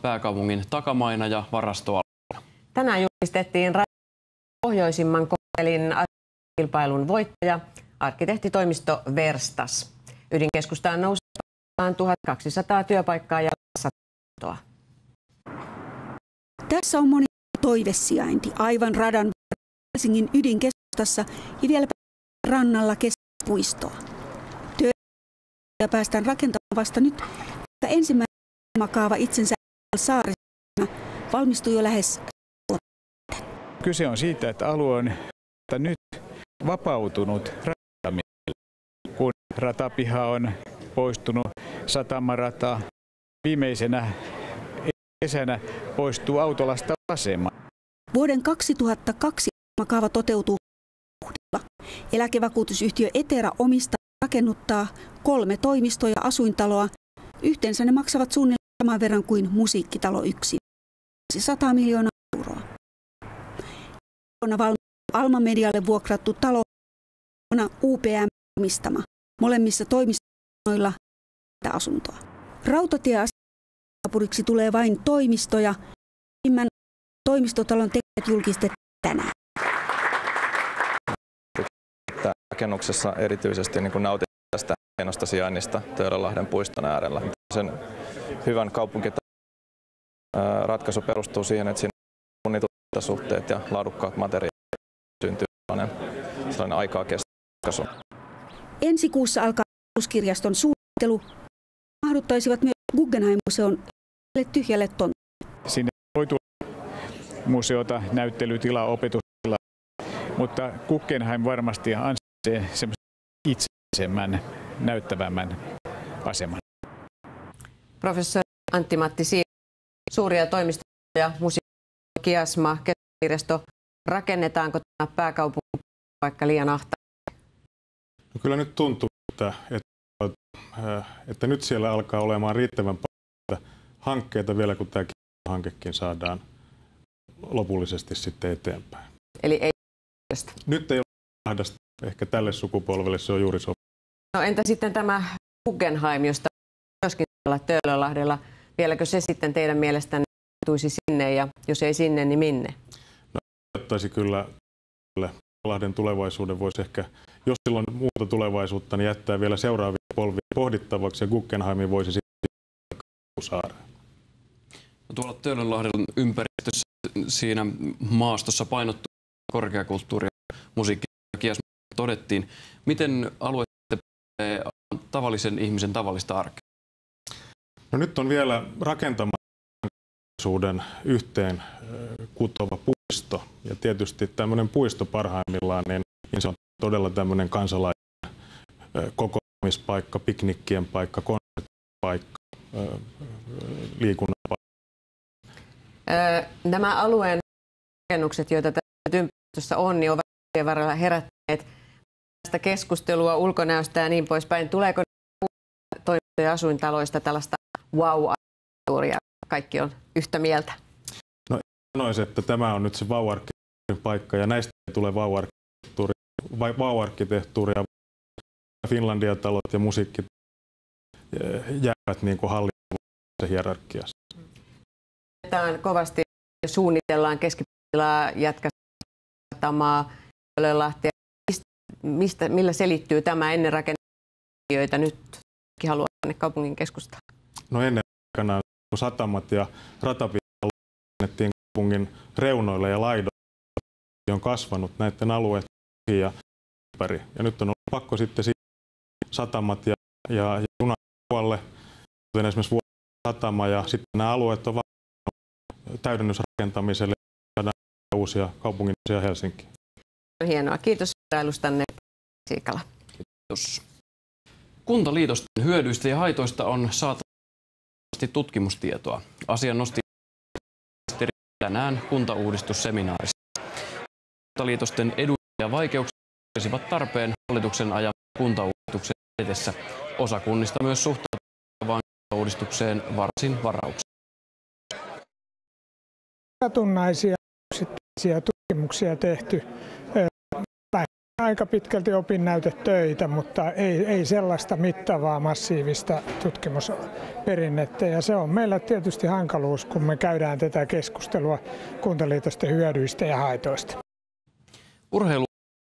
pääkaupungin takamaina ja varastoalueena. Tänään julistettiin pohjoisimman koktelin kilpailun voittaja, arkkitehtitoimisto Verstas. Ydinkeskustaan nousi 1200 työpaikkaa ja 100. Tässä on moni toivesijainti aivan radan Helsingin ydinkeskustassa ja vielä rannalla puistoa. Työtä päästään rakentamaan vasta nyt, että ensimmäinen kaava itsensä saarissa valmistui jo lähes. Kyse on siitä, että alue on nyt vapautunut ratamiehille, kun ratapiha on poistunut, satamarata. Viimeisenä kesänä poistuu autolasta asema. Vuoden 2002 kaava toteutuu Huhdilla. Eläkevakuutusyhtiö Etera omistaa ja rakennuttaa 3 toimisto- ja asuintaloa. Yhteensä ne maksavat suunnilleen saman verran kuin Musiikkitalo 1. 100 miljoonaa euroa. Alma Medialle vuokrattu talo on UPM omistama. Molemmissa toimistoilla asuntoa. Rautatieasemaapuriksi tulee vain toimistoja. Toimistotalon tekijät julkistettiin tänään. Rakennuksessa erityisesti nautin tästä hienosta sijainnista Töölönlahden puiston äärellä. Sen hyvän kaupunkiratkaisu perustuu siihen, että siinä on suhteet ja laadukkaat materiaalit syntyy sellainen aikaa kestävä ratkaisu. Ensi kuussa alkaa kirjaston suunnittelu. Mahduttaisivat myös Guggenheim-museon tyhjälle tontille. Sinne voi tulla museota, näyttelytilaa, opetustilaa, mutta Guggenheim varmasti ansaitsee semmoisen itseisemmän, näyttävämmän aseman. Professori Antti-Matti Siiri, suuria toimistoja ja musiikki, Kiasma, kirjasto. Rakennetaanko tämä pääkaupunki vaikka liian ahtaa? No kyllä nyt tuntuu, että nyt siellä alkaa olemaan riittävän paljon hankkeita vielä, kun tämä hankekin saadaan lopullisesti sitten eteenpäin. Eli ei nyt ei ole ahdasta. Ehkä tälle sukupolvelle se on juuri sopiva. No entä sitten tämä Guggenheim, josta myöskin Töölönlahdella. Vieläkö se sitten teidän mielestänne tuisi sinne ja jos ei sinne, niin minne? No, ottaisi kyllä Lahden tulevaisuuden voisi ehkä, jos sillä on muuta tulevaisuutta, niin jättää vielä seuraavia polvia pohdittavaksi ja Guggenheimin voisi sitten saada. No, tuolla Töölönlahden ympäristössä siinä maastossa painottuu korkeakulttuuri ja musiikki ja todettiin. Miten alue tavallisen ihmisen tavallista arkea? No, nyt on vielä rakentamaisuuden yhteen kutova puisto. Ja tietysti tämmöinen puisto parhaimmillaan, niin se on todella tämmöinen kansalaisen kokoamispaikka, piknikkien paikka, konserttipaikka, liikunnan paikka. Nämä alueen rakennukset, joita tässä ympäristössä on, niin ovat varrella herättäneet tästä keskustelua ulkonäöstä ja niin poispäin. Tuleeko toimisto- ja asuintaloista tällaista wow-arkkitehtuuria? Kaikki on yhtä mieltä. No, sanoisin, että tämä on nyt se wow-arkkitehtuurin paikka ja näistä tulee wow-arkkitehtuuria. Finlandia-talot ja musiikki jäävät niin kuin hallinnassa hierarkiassa. Kovasti suunnitellaan Keskipitilaa, Jätkäsatamaa, Töölönlahtea. Millä selittyy tämä ennen rakenteita nyt haluaa tänne kaupungin keskustaan? No ennen aikanaan satamat ja ratapihat rakennettiin kaupungin reunoille ja laidoille, on kasvanut näiden alueiden ja ympäri. Ja nyt on ollut pakko sitten satamat ja junapuolelle, kuten esimerkiksi satama ja sitten nämä alueet on täydennysrakentamiselle saadaan uusia kaupungin osia Helsinkiin. Hienoa. Kiitos vierailustanne, Siikala. Kiitos. Kuntaliitosten hyödyistä ja haitoista on saatavasti tutkimustietoa. Asian nosti tänään kuntauudistusseminaarissa. Kuntaliitosten eduja ja vaikeuksia olisivat tarpeen hallituksen ajan kuntauudistuksen edessä. Osa kunnista myös suhtautuvat kuntauudistukseen varsin varauksella. Satunnaisia tutkimuksia tehty aika pitkälti opinnäytetöitä, mutta ei sellaista mittavaa massiivista tutkimusperinnettä. Ja se on meillä tietysti hankaluus, kun me käydään tätä keskustelua kuntaliitosten hyödyistä ja haitoista. Urheilu